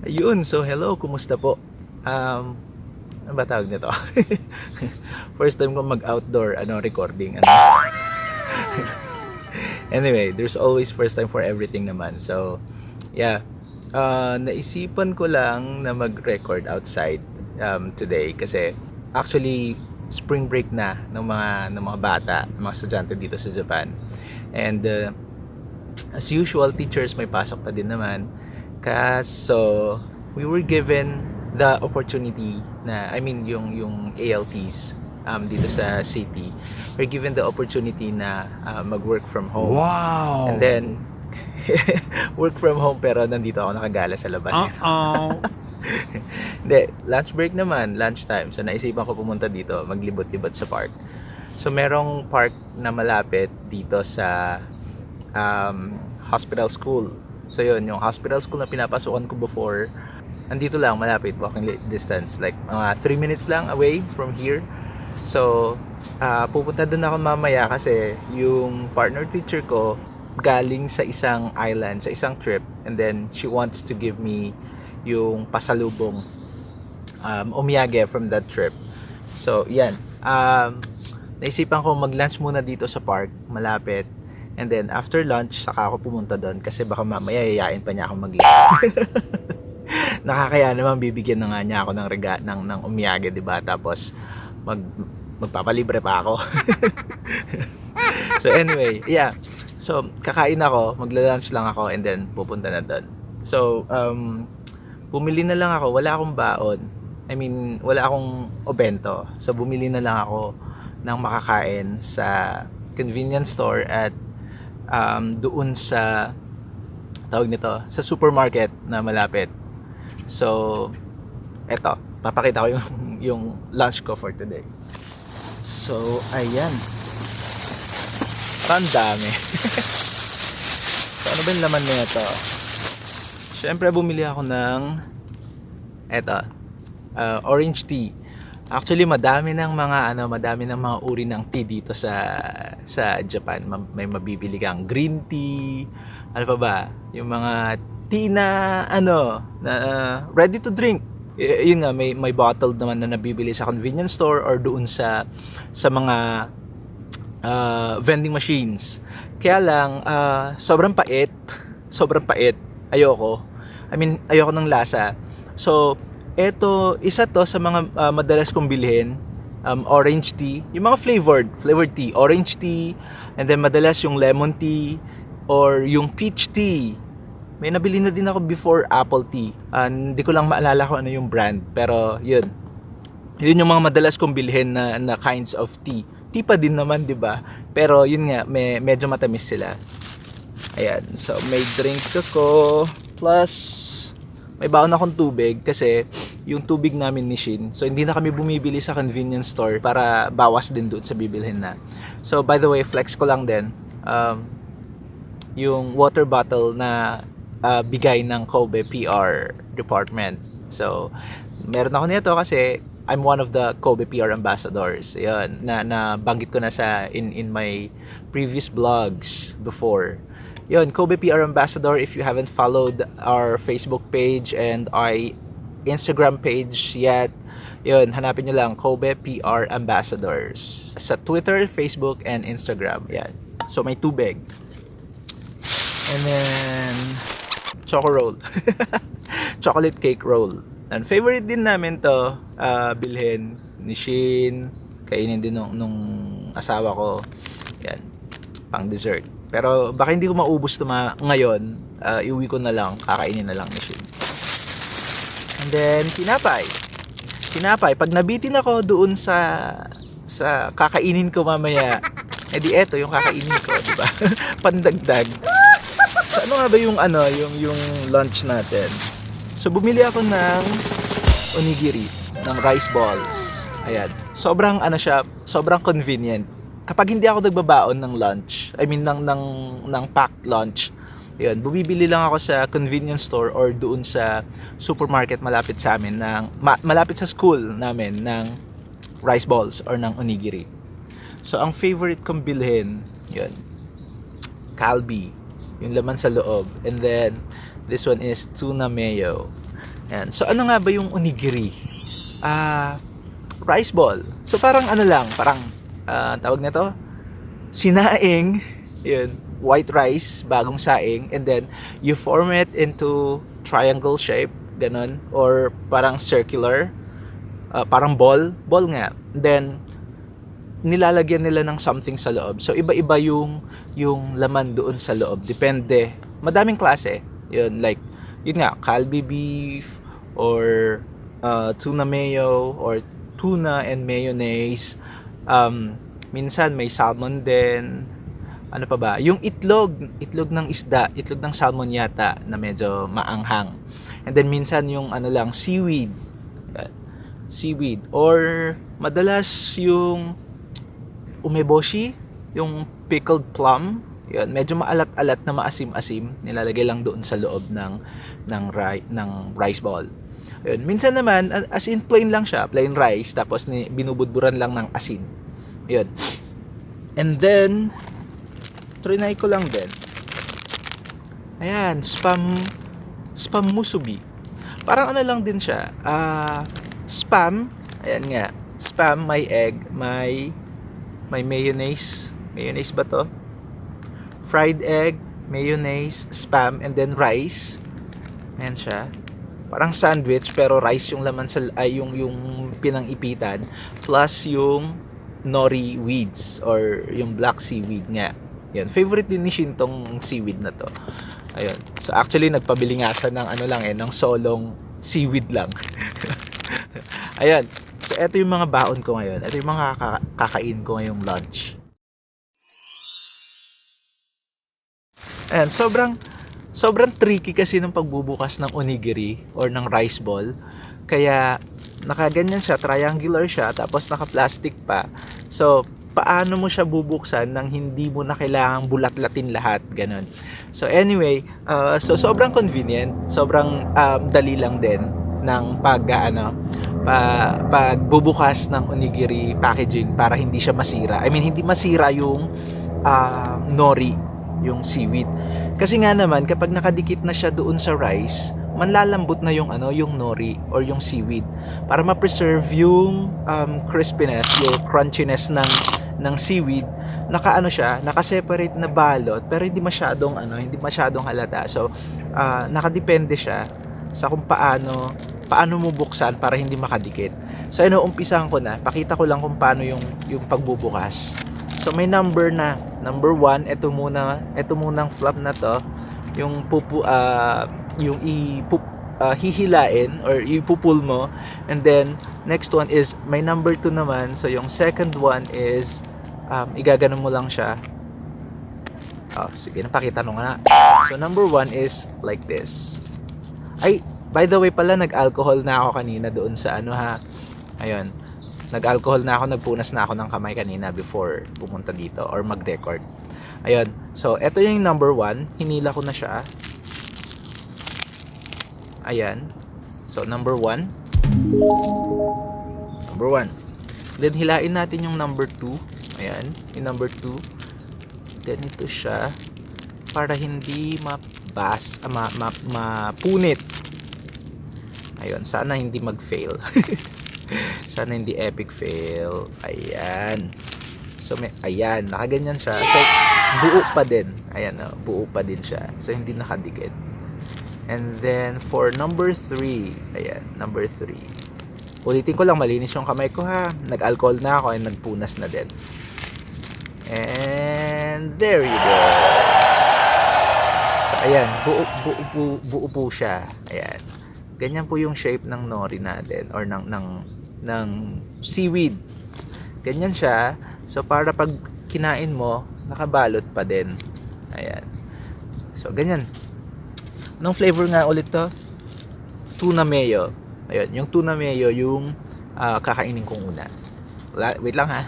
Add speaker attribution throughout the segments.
Speaker 1: Ayun, so hello, kumusta po? Um, ano ba tawag nito? First time ko mag-outdoor recording. Anyway, there's always first time for everything naman. So, yeah. Naisipan ko lang na mag-record outside today kasi actually spring break na ng mga bata, ng mga estudyante dito sa Japan. And as usual, teachers may pasok pa din naman. Kaso we were given the opportunity na yung ALTs dito sa city, we're given the opportunity na mag-work from home.
Speaker 2: Wow!
Speaker 1: And then work from home pero nandito ako nakagala sa labas.
Speaker 2: Uh-oh.
Speaker 1: Hindi, lunch break naman, lunchtime. So naisipan ko pumunta dito, maglibot-libot sa park. So merong park na malapit dito sa hospital school. So yun, yung hospital school na pinapasukan ko before, andito lang, malapit, walking distance. Like mga 3 minutes lang away from here. So, pupunta doon ako mamaya kasi yung partner teacher ko galing sa isang island, sa isang trip. And then, she wants to give me yung pasalubong omiyage from that trip. So, yan. Naisipan ko mag-lunch muna dito sa park, malapit. And then, after lunch, saka ako pumunta doon kasi baka mamaya yayain pa niya ako mag-lunch. Nakakaya naman bibigyan na nga niya ako ng omiyage, 'di ba? Tapos magpapalibre pa ako. So anyway, yeah. So kakain ako, magla-lunch lang ako and then pupunta na doon. So bumili na lang ako, wala akong baon. Wala akong obento. So bumili na lang ako ng makakain sa convenience store at doon sa tawag nito, sa supermarket na malapit. So, eto, papakita ko yung lunch ko for today. So, ayan. Ang dami. So, ano ba yung laman nito? Siyempre, bumili ako ng eto, orange tea. Actually, madami ng mga uri ng tea dito sa Japan. May mabibili kang green tea, ano pa ba? Yung mga tea na ready to drink. Yun nga, may bottle naman na nabibili sa convenience store or doon sa mga vending machines. Kaya lang sobrang pait. Ayoko. Ayoko ng lasa. So, isa to sa mga madalas kong bilhin. Orange tea, yung mga flavored tea, orange tea, and then madalas yung lemon tea or yung peach tea. May nabili na din ako before apple tea. Hindi ko lang maalala kung ano yung brand, pero yun yung mga madalas kong bilhin na kinds of tea. Tea pa din naman, 'di ba? Pero yun nga, medyo matamis sila. Ayan, so may drink ako plus may baon akong tubig kasi yung tubig namin ni Shin. So hindi na kami bumibili sa convenience store para bawas din doon sa bibilhin na. So by the way, flex ko lang din. Yung water bottle na bigay ng Kobe PR department. So meron ako nito kasi I'm one of the Kobe PR ambassadors. Ayun, na banggit ko na in my previous vlogs before. Yun, Kobe PR Ambassador. If you haven't followed our Facebook page and our Instagram page yet, yun, hanapin nyo lang Kobe PR Ambassadors sa Twitter, Facebook, and Instagram. Yan. So may tubig. And then choco roll. Chocolate cake roll. And favorite din namin to bilhin ni Shin. Kainin din nung asawa ko. Yan. Pang dessert. Pero baka hindi ko maubos ito ngayon. Iuwi ko na lang. Kakainin na lang ni Shin. And then, tinapay. Pag nabitin ako doon sa kakainin ko mamaya, edi eto yung kakainin ko, di ba? Pandagdag. So, ano nga ba yung lunch natin? So, bumili ako ng onigiri, ng rice balls. Ayan. Sobrang convenient. Kapag hindi ako nagbabaon ng lunch, ng packed lunch, yun, bumibili lang ako sa convenience store or doon sa supermarket malapit sa amin malapit sa school namin ng rice balls or ng onigiri. So ang favorite kong bilhin, yun, kalbi, yung laman sa loob, and then this one is tuna mayo. Yan. So ano nga ba yung onigiri? Rice ball. So parang ano lang, parang tawag nito, sinaing, yun, white rice, bagong saing, and then you form it into triangle shape, ganun, or parang circular, parang ball nga. Then nilalagyan nila ng something sa loob. So iba-iba yung laman doon sa loob. Depende. Madaming klase. Yun, like yun nga, Kalbi beef or tuna mayo or tuna and mayonnaise. Minsan may salmon din. Ano pa ba? Yung itlog ng isda, itlog ng salmon yata na medyo maanghang. And then minsan yung ano lang, seaweed or madalas yung umeboshi, yung pickled plum. Yun, medyo maalat-alat na maasim-asim, nilalagay lang doon sa loob ng rice ball. Yun, minsan naman as in plain lang siya, plain rice, tapos binubudburan lang ng asin. Yun. And then trinay ko lang din. Ayan, spam musubi. Parang ano lang din siya. Spam, ayan nga. Spam, may egg, may mayonnaise. Mayonnaise ba to? Fried egg, mayonnaise, spam, and then rice. Ayan siya. Parang sandwich pero rice yung laman sa yung pinang-ipitan plus yung nori weeds or yung black seaweed nga. Yan, favorite din ni Shin tong seaweed na to. Ayun. So actually nagpabili nga siya ng ano lang ng solong seaweed lang. Ayun. So ito yung mga baon ko ngayon. Ito yung mga kakain ko ngayong lunch. Ayan, sobrang tricky kasi ng pagbubukas ng onigiri or ng rice ball. Kaya nakaganyan siya, triangular siya, tapos naka-plastic pa. So paano mo siya bubuksan nang hindi mo na kailangang bulat-latin lahat, ganun. So anyway, so sobrang convenient, sobrang dali lang din ng pagbubukas ng onigiri packaging para hindi siya masira. I mean, hindi masira yung nori, yung seaweed. Kasi nga naman kapag nakadikit na siya doon sa rice, manlalambot na yung yung nori or yung seaweed para ma-preserve yung crispiness, yung crunchiness ng seaweed. Naka-separate na balot pero hindi masyadong halata. So nakadepende siya sa kung paano mo buksan para hindi makadikit. So umpisahan ko na. Pakita ko lang kung paano yung pagbubukas. So may number 1, ito munang flap na to, yung hihilain or ipupul mo, and then next one is may number 2 naman. So yung second one is igaganon mo lang siya. Sige, napakita nung na. So number 1 is like this. Ay, by the way pala, nag-alcohol na ako kanina doon sa ayun. Nag-alcohol na ako, nagpunas na ako ng kamay kanina before pumunta dito or mag-record. Ayun. So, ito yung number 1. Hinila ko na siya. Ayan. So, number 1. Number 1. Then, hilain natin yung number 2. Ayan. Yung number 2. Ganito siya. Para hindi mapunit. Ayun. Sana hindi mag-fail. Sana hindi epic fail. Ayan. So ayan, nakaganyan siya. So buo pa din. Ayan, buo pa din siya. So hindi nakadikit. And then for number 3, ayan, number 3. Ulitin ko lang, malinis yung kamay ko ha. Nag-alcohol na ako and nagpunas na din. And there you go. So ayan, buo po siya. Ayan. Ganyan po yung shape ng nori natin or ng seaweed. Ganyan siya. So para pag kinain mo, nakabalot pa din. Ayan. So ganyan. Anong flavor nga ulit to? Tuna mayo. Ayun, yung tuna mayo yung kakainin kong una. Wait lang ha.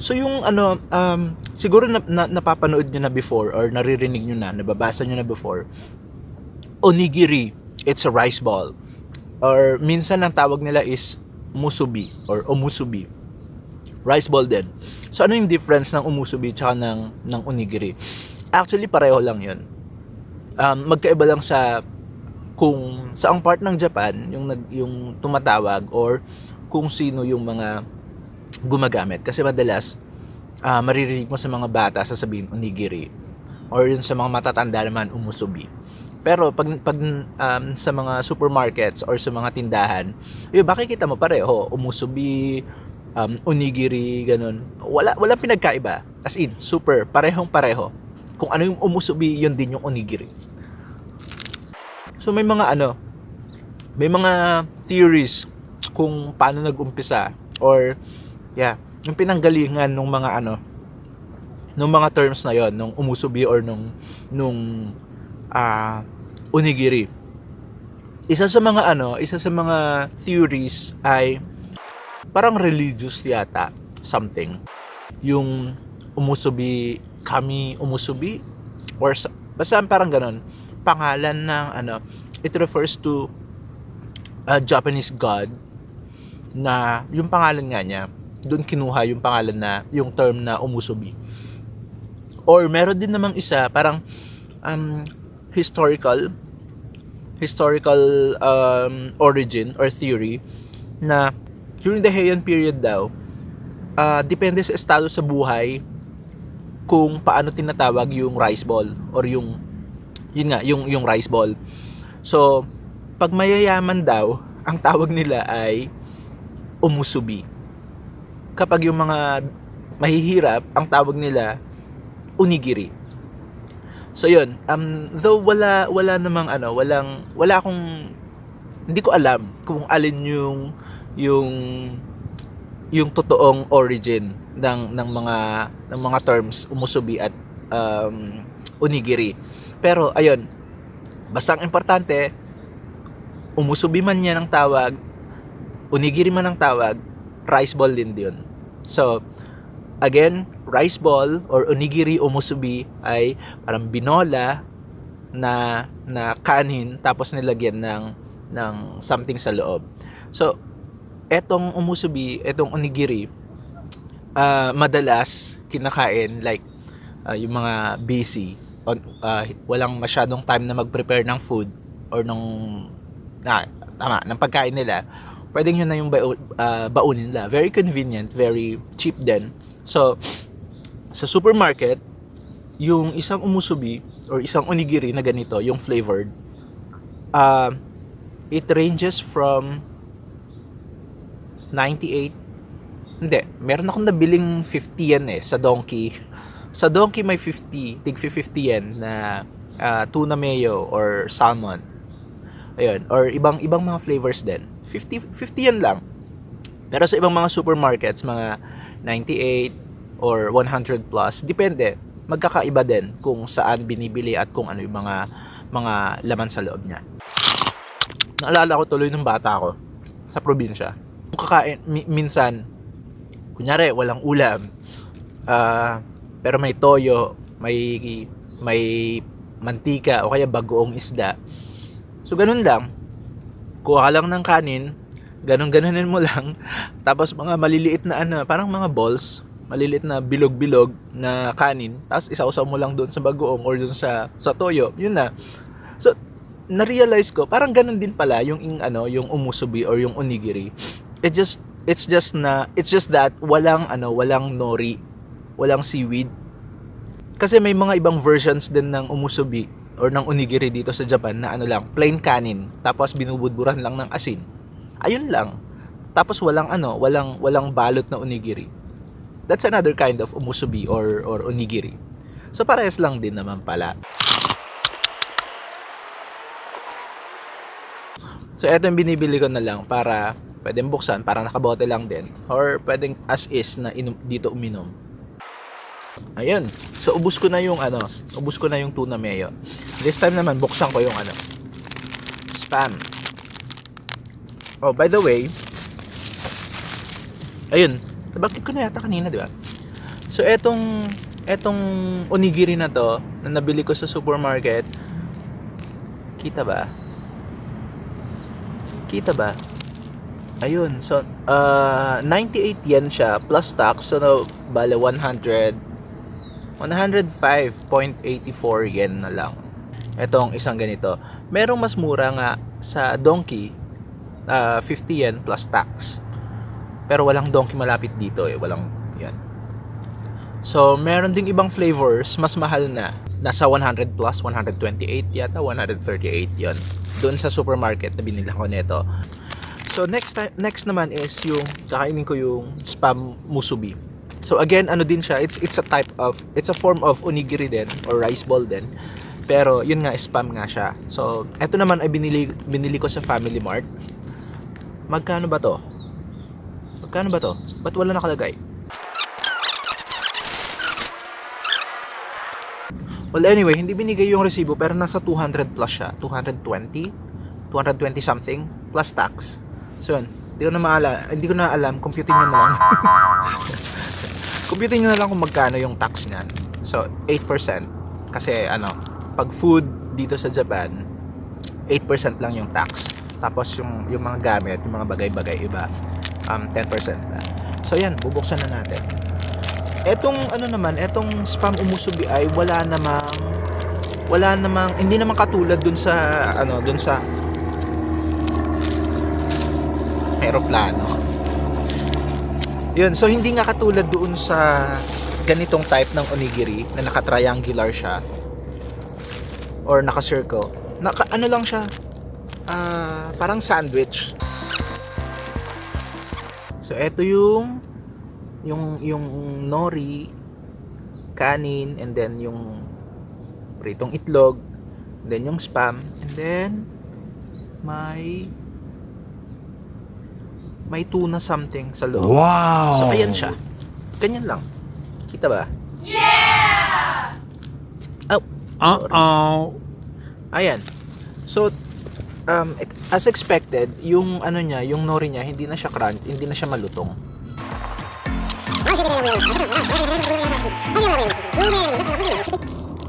Speaker 1: So yung siguro napapanood nyo na before or naririnig nyo na, nababasa nyo na before, onigiri, it's a rice ball. Or minsan ang tawag nila is musubi or omusubi. Rice ball din. So ano yung difference ng umusubi tsaka ng onigiri? Actually pareho lang yun. Magkaiba lang sa kung saang part ng Japan yung tumatawag or kung sino yung mga gumagamit. Kasi madalas maririnig mo sa mga bata sasabihin onigiri, or yun sa mga matatanda naman umusubi. Pero pag sa mga supermarkets or sa mga tindahan, makikita mo pareho, umusubi, onigiri, ganun. Wala pinagkaiba. As in, super parehong pareho. Kung ano yung umusubi, yun din yung onigiri. So may mga theories kung paano nag-umpisa, or yung pinanggalingan ng mga terms na yon, nung umusubi or nung onigiri. Isa sa mga theories ay parang religious yata, something. Yung kami umusubi, or basta parang ganon, pangalan ng it refers to a Japanese god, na yung pangalan nga niya, doon kinuha yung pangalan yung term na umusubi. Or meron din namang isa, parang historical origin or theory, na during the Heian period daw, depende sa estado sa buhay kung paano tinatawag yung rice ball, or yung rice ball. So pag mayayaman daw, ang tawag nila ay umusubi. Kapag yung mga mahihirap, ang tawag nila onigiri. So yun, though wala namang wala akong, hindi ko alam kung alin yung totoong origin ng mga terms umusubi at onigiri. Pero ayun, basta ang importante, umusubi man yan ang tawag, onigiri man ang tawag, rice ball din yun. So again, rice ball or onigiri umusubi ay parang binola na kanin, tapos nilagyan ng something sa loob. So etong umusubi, etong onigiri, madalas kinakain like yung mga busy, walang masyadong time na mag-prepare ng food or ng pagkain nila. Pwedeng yun na yung baunin nila. Very convenient, very cheap din. So sa supermarket, yung isang umusubi or isang onigiri na ganito, yung flavored, it ranges from 98, hindi, meron akong nabiling 50 yen sa Donkey. Sa Donkey may 50, tig 50 yen na tuna mayo or salmon. Ayun, or ibang mga flavors din. 50 yen lang. Pero sa ibang mga supermarkets, mga 98 or 100 plus, depende. Magkakaiba din kung saan binibili at kung ano yung mga laman sa loob niya. Naalala ko tuloy nung bata ko sa probinsya. Kung kakain minsan, kunyari walang ulam, pero may toyo, may mantika, o kaya bagoong isda. So ganun lang, kuha lang ng kanin, ganunin mo lang, tapos mga maliliit na parang mga balls, maliliit na bilog-bilog na kanin, tapos isausaw mo lang doon sa bagoong or doon sa toyo, yun na. So na-realize ko, parang ganun din pala yung umusubi or yung onigiri. It's just that walang nori, walang seaweed. Kasi may mga ibang versions din ng umusubi or ng onigiri dito sa Japan na lang, plain kanin, tapos binubudburan lang ng asin. Ayun lang. Tapos walang balot na onigiri. That's another kind of umusubi or onigiri. So parehas lang din naman pala. So eto yung binibili ko na lang para pwedeng buksan, para nakabote lang din, or pwedeng as is na dito uminom. Ayun. So ubos ko na yung tuna mayo. This time naman buksan ko yung Spam. Oh, by the way, ayun, bakit ko na yata kanina, di ba? So etong onigiri na to na nabili ko sa supermarket, kita ba? Ayun, so 98 yen siya plus tax, so bale 105.84 yen na lang. Etong isang ganito. Merong mas mura nga sa Donkey, 50 yen plus tax. Pero walang Donkey malapit dito eh, walang yan. So, meron ding ibang flavors, mas mahal na. Nasa 100 plus, 128 yata, 138 yon. Doon sa supermarket na binili ko nito. So, next naman is yung, kakainin ko yung spam musubi. So, again, ano din siya, it's a form of onigiri din, or rice ball din. Pero, yun nga, spam nga siya. So, eto naman ay binili ko sa Family Mart. Magkano ba to? Ba't wala nakalagay? Well, anyway, hindi binigay yung resibo pero nasa 200 plus siya. 220 something plus tax. So yun, hindi ko na alam, computing nyo na lang. Computing nyo na lang kung magkano yung tax niyan. So, 8%. Kasi pag food dito sa Japan, 8% lang yung tax. Tapos yung mga gamit, yung mga bagay-bagay iba, 10% na. So yan, bubuksan na natin. Etong etong spam umusubi ay wala namang hindi naman katulad dun sa aeroplano. Yun, so hindi nga katulad doon sa ganitong type ng onigiri na naka-triangular siya or naka-circle. Lang siya, parang sandwich. So eto yung nori, kanin, and then yung pritong itlog, and then yung spam, and then may tuna something sa loob.
Speaker 2: Wow!
Speaker 1: So ayan siya. Ganyan lang. Kita ba? Yeah! Oh. Ayan. So as expected, yung yung nori niya, hindi na siya crunch, hindi na siya malutong.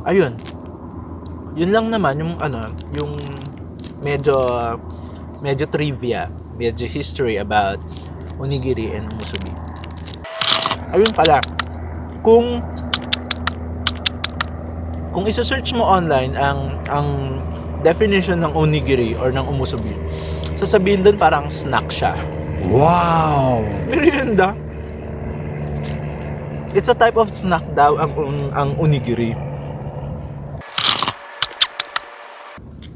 Speaker 1: Ayun. Yun lang naman yung medyo trivia, medyo history about onigiri and musubi. Ayun pala. Kung isa-search mo online ang definition ng onigiri or ng umusubi, sasabihin doon parang snack siya.
Speaker 2: Wow!
Speaker 1: Merienda. It's a type of snack daw ang onigiri.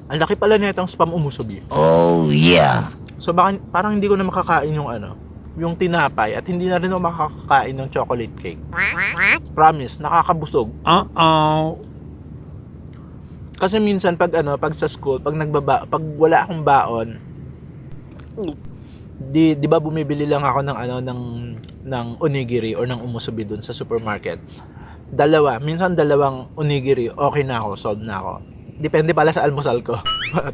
Speaker 1: Ang laki pala nitong spam umusubi.
Speaker 2: Oh yeah!
Speaker 1: So parang hindi ko na makakain yung tinapay at hindi na rin ako makakain ng chocolate cake. Promise, nakakabusog. Kasi minsan pag sa school, pag wala akong baon, di ba bumibili lang ako ng onigiri or ng umusubi dun sa supermarket. Minsan dalawang onigiri, okay na ako, solved na ako. Depende pala sa almusal ko.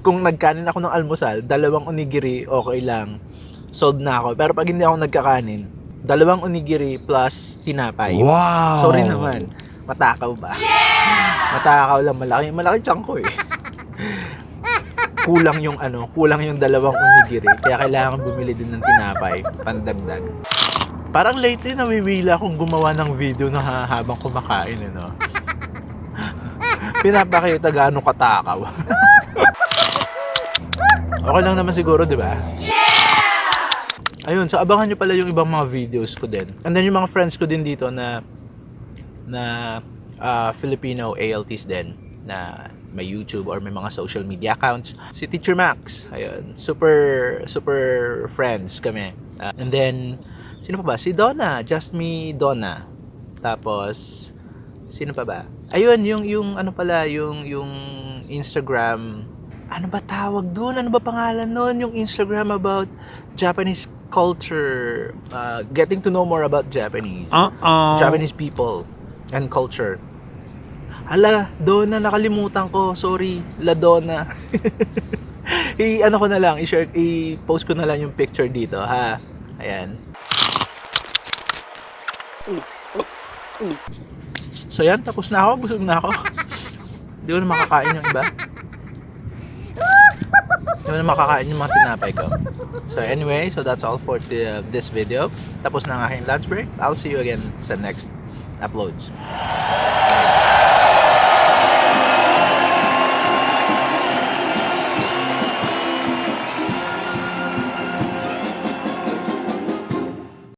Speaker 1: Kung nagkanin ako ng almusal, dalawang onigiri, okay lang, solved na ako. Pero pag hindi ako nagkakanin, dalawang onigiri plus tinapay.
Speaker 2: Wow!
Speaker 1: Sorry naman, matakaw ba? Yeah! Matakaw lang, malaki chunk ko eh. Kulang yung dalawang onigiri, kaya kailangan bumili din ng tinapay, pandagdag. Parang lately nawiwila akong gumawa ng video na habang kumakain, pinapakita gaano katakaw. Okay lang naman siguro, di ba? Yeah! Ayun, so abangan nyo pala yung ibang mga videos ko din. And then yung mga friends ko din dito na Filipino ALTs din na may YouTube or may mga social media accounts. Si Teacher Max, ayun, super friends kami. And then sino pa ba? Si Donna, Just Me Donna. Tapos sino pa ba? Ayun, yung Instagram, ano ba tawag doon? Ano ba pangalan noon? Yung Instagram about Japanese culture, getting to know more about Japanese people and culture. Hala, Donna, nakalimutan ko. Sorry, La Donna. I-post ko na lang yung picture dito, ha. Ayan. So yan, tapos na ako, busog na ako. Hindi ko na makakain yung iba. Hindi ko na makakain yung mga tinapay ko. So anyway, so that's all for this video. Tapos na ang aking lunch break. I'll see you again sa next uploads.